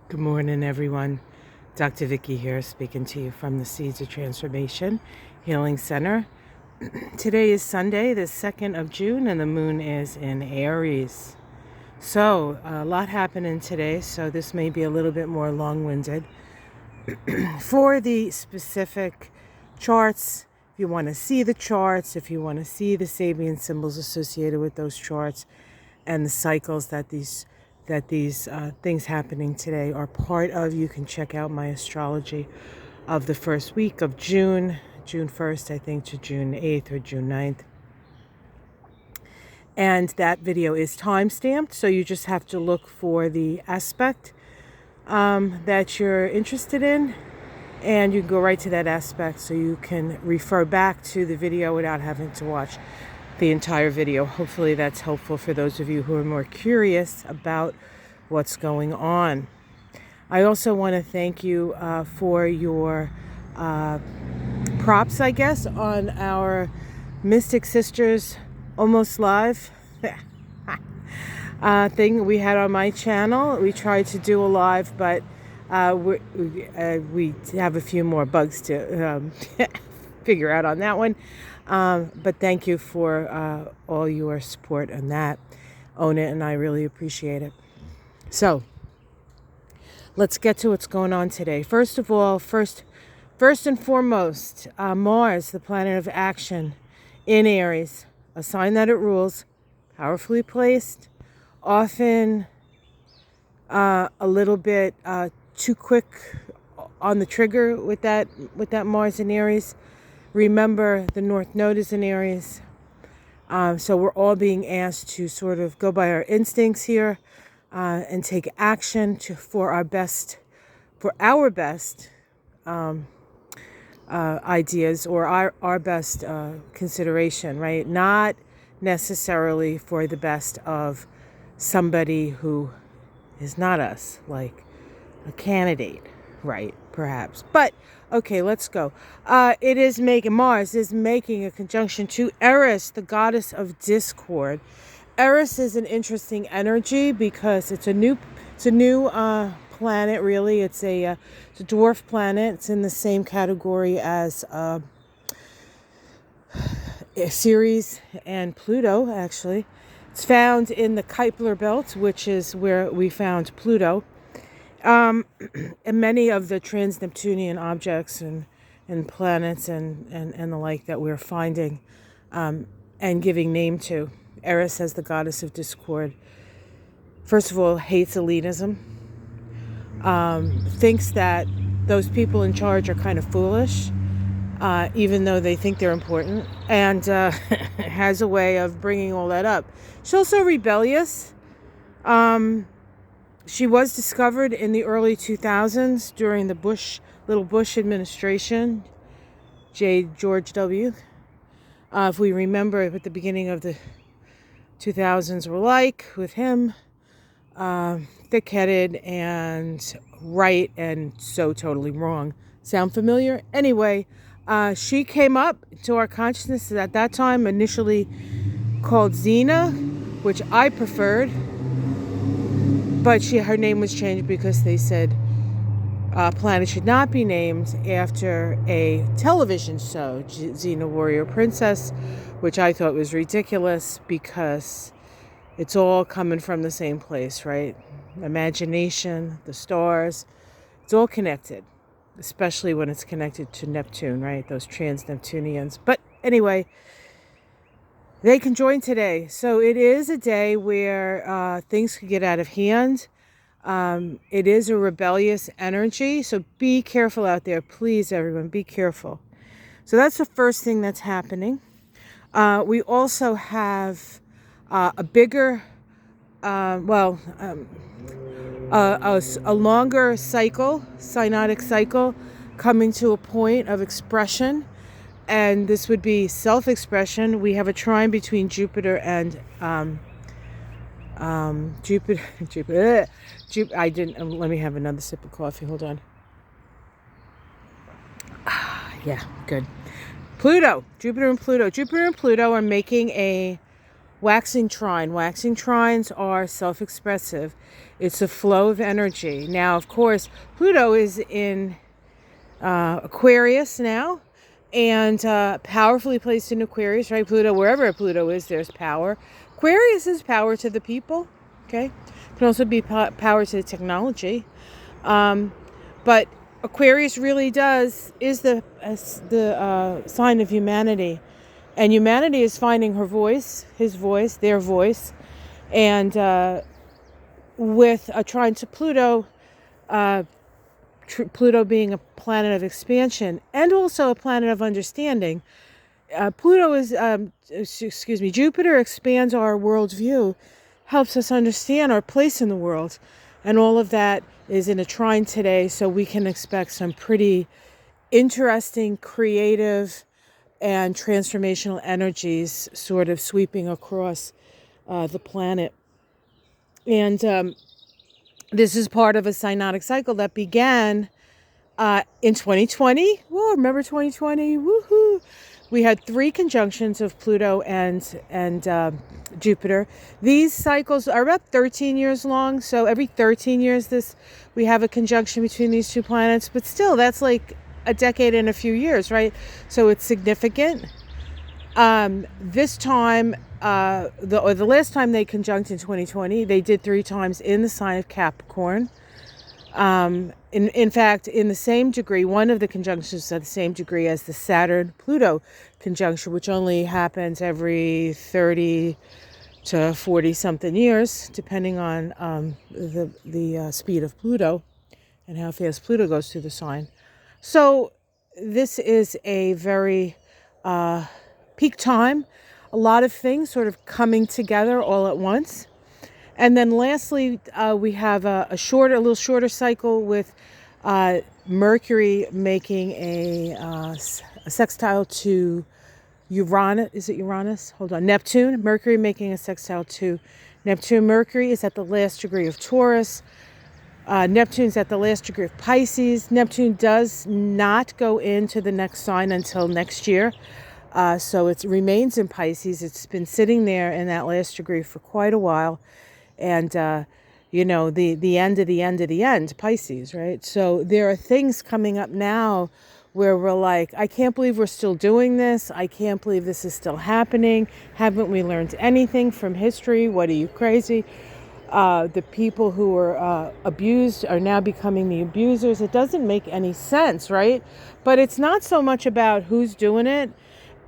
Good morning, everyone. Dr. Vicky here, speaking to you from the Seeds of Transformation Healing Center. Today is Sunday, the 2nd of June, and the moon is in Aries. So, a lot happening today, so this may be a little bit more long-winded. For the specific charts, if you want to see the charts, if you want to see the Sabian symbols associated with those charts, and the cycles that these things happening today are part of, you can check out my astrology of the first week of June 1st, I think, to June 8th or June 9th. And that video is time-stamped, so you just have to look for the aspect that you're interested in, and you can go right to that aspect so you can refer back to the video without having to watch the entire video. Hopefully that's helpful for those of you who are more curious about what's going on. I also want to thank you for your props, I guess, on our Mystic Sisters Almost Live thing we had on my channel. We tried to do a live, but we have a few more bugs to figure out on that one. But thank you for all your support on that. Own it, and I really appreciate it. So, let's get to what's going on today. First of all, first and foremost, Mars, the planet of action, in Aries, a sign that it rules, powerfully placed, often a little bit too quick on the trigger with that Mars in Aries. Remember, the North Node is in Aries. So we're all being asked to sort of go by our instincts here and take action for our best ideas, or our best consideration, right? Not necessarily for the best of somebody who is not us, like a candidate, right? Perhaps. But okay, let's go. Mars is making a conjunction to Eris, the goddess of discord. Eris is an interesting energy because it's a new planet. Really, it's a dwarf planet. It's in the same category as Ceres and Pluto. Actually, it's found in the Kuiper belt, which is where we found Pluto. And many of the trans-Neptunian objects and planets and the like that we're finding and giving name to. Eris as the goddess of discord. First of all, hates elitism. Thinks that those people in charge are kind of foolish, even though they think they're important. And has a way of bringing all that up. She's also rebellious. She was discovered in the early 2000s during the little Bush administration, George W. If we remember what the beginning of the 2000s were like with him, thick-headed and right and so totally wrong. Sound familiar? Anyway, she came up to our consciousness at that time, initially called Xena, which I preferred. But her name was changed because they said planet should not be named after a television show, Xena Warrior Princess, which I thought was ridiculous because it's all coming from the same place, right? Imagination, the stars, it's all connected, especially when it's connected to Neptune, right? Those trans-Neptunians. But anyway, they conjoin today. So it is a day where things could get out of hand. It is a rebellious energy. So be careful out there. Please, everyone, be careful. So that's the first thing that's happening. We also have a bigger, a longer cycle, synodic cycle, coming to a point of expression. And this would be self-expression. We have a trine between Jupiter and Jupiter. Let me have another sip of coffee. Hold on. Yeah, good. Pluto, Jupiter and Pluto are making a waxing trine. Waxing trines are self-expressive. It's a flow of energy. Now, of course, Pluto is in Aquarius now, and powerfully placed in Aquarius, right? Pluto, wherever Pluto is, there's power. Aquarius is power to the people, okay? It can also be power to the technology. But Aquarius really is the sign of humanity. And humanity is finding her voice, his voice, their voice. And with a trine to Pluto, Pluto being a planet of expansion and also a planet of understanding. Jupiter expands our worldview, helps us understand our place in the world. And all of that is in a trine today, so we can expect some pretty interesting, creative, and transformational energies sort of sweeping across the planet. And this is part of a synodic cycle that began in 2020. Whoa, remember 2020? Woohoo! We had 3 conjunctions of Pluto and Jupiter. These cycles are about 13 years long. So every 13 years we have a conjunction between these 2 planets. But still, that's like a decade and a few years, right? So it's significant. This time, the last time they conjunct in 2020, they did 3 times in the sign of Capricorn. In fact, in the same degree, one of the conjunctions are the same degree as the Saturn-Pluto conjunction, which only happens every 30 to 40 something years, depending on the speed of Pluto and how fast Pluto goes through the sign. So this is a very peak time, a lot of things sort of coming together all at once. And then lastly, we have a little shorter cycle with Mercury making a sextile to Uranus. Is it Uranus? Hold on. Neptune. Mercury making a sextile to Neptune. Mercury is at the last degree of Taurus. Neptune's at the last degree of Pisces. Neptune does not go into the next sign until next year. So it remains in Pisces. It's been sitting there in that last degree for quite a while. And, the end of the end of the end, Pisces, right? So there are things coming up now where we're like, I can't believe we're still doing this. I can't believe this is still happening. Haven't we learned anything from history? What are you, crazy? The people who were abused are now becoming the abusers. It doesn't make any sense, right? But it's not so much about who's doing it.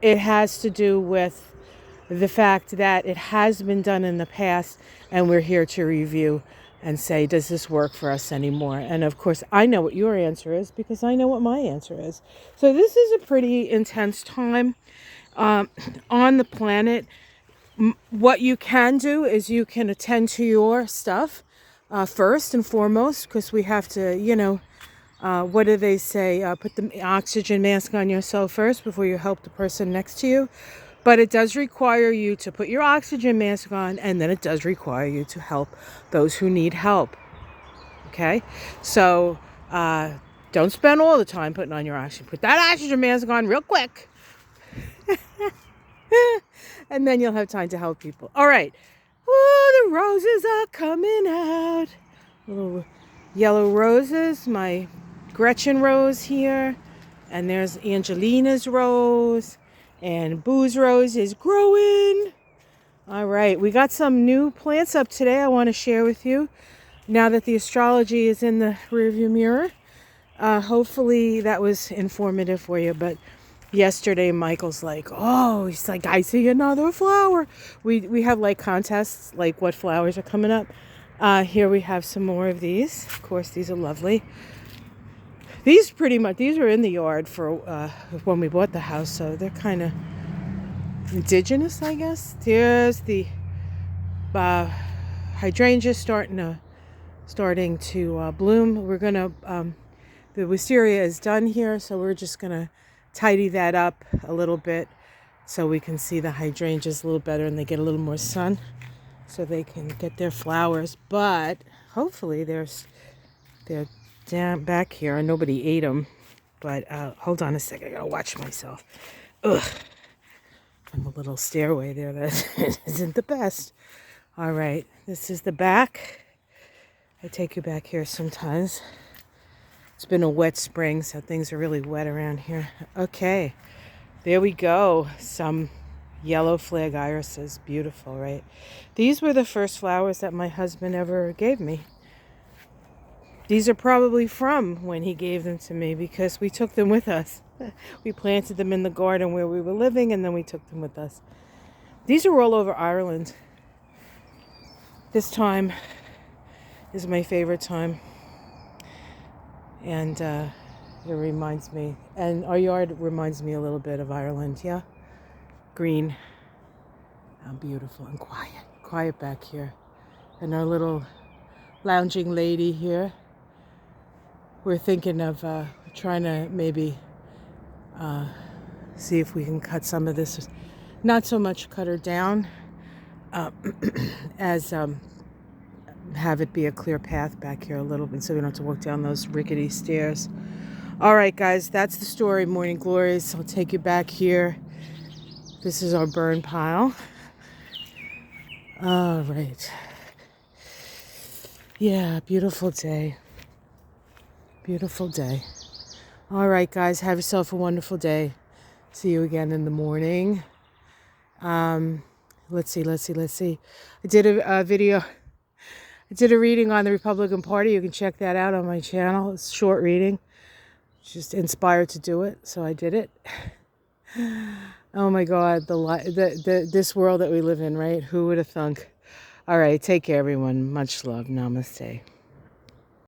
It has to do with the fact that it has been done in the past, and we're here to review and say, does this work for us anymore? And of course, I know what your answer is because I know what my answer is. So this is a pretty intense time on the planet. What you can do is you can attend to your stuff first and foremost, because we have to, what do they say? Put the oxygen mask on yourself first before you help the person next to you. But it does require you to put your oxygen mask on, and then it does require you to help those who need help. Okay? So don't spend all the time putting on your oxygen. Put that oxygen mask on real quick. And then you'll have time to help people. All right. Oh, the roses are coming out. Little yellow roses. My Gretchen rose here. And there's Angelina's rose. And Boo's rose is growing. All right, we got some new plants up today I want to share with you. Now that the astrology is in the rearview mirror, hopefully that was informative for you. But yesterday, Michael's like, he's like, I see another flower. We have like contests, like what flowers are coming up. Here we have some more of these. Of course, these are lovely. These were in the yard for when we bought the house, so they're kind of indigenous, I guess. There's the hydrangea starting to bloom. We're gonna the wisteria is done here, so we're just gonna tidy that up a little bit so we can see the hydrangeas a little better and they get a little more sun, so they can get their flowers. But hopefully they're down back here and nobody ate them. But hold on a second, I gotta watch myself. Ugh. And a little stairway there that isn't the best. All right, this is the back. I take you back here sometimes. It's been a wet spring, so things are really wet around here. Okay, there we go. Some yellow flag irises. Beautiful, right? These were the first flowers that my husband ever gave me. These are probably from when he gave them to me because we took them with us. We planted them in the garden where we were living, and then we took them with us. These are all over Ireland. This time is my favorite time. And it reminds me, and our yard reminds me a little bit of Ireland, yeah? Green, how beautiful and quiet. Quiet back here. And our little lounging lady here. We're thinking of trying to maybe see if we can cut some of this. Not so much cut her down as have it be a clear path back here a little bit so we don't have to walk down those rickety stairs. All right, guys, that's the story, Morning Glories. I'll take you back here. This is our burn pile. All right. Yeah, beautiful day. Beautiful day. All right, guys, have yourself a wonderful day. See you again in the morning. Let's see. I did a video. I did a reading on the Republican Party. You can check that out on my channel. It's a short reading. Just inspired to do it, so I did it. Oh my God, this world that we live in, right? Who would have thunk? All right, take care, everyone. Much love. Namaste.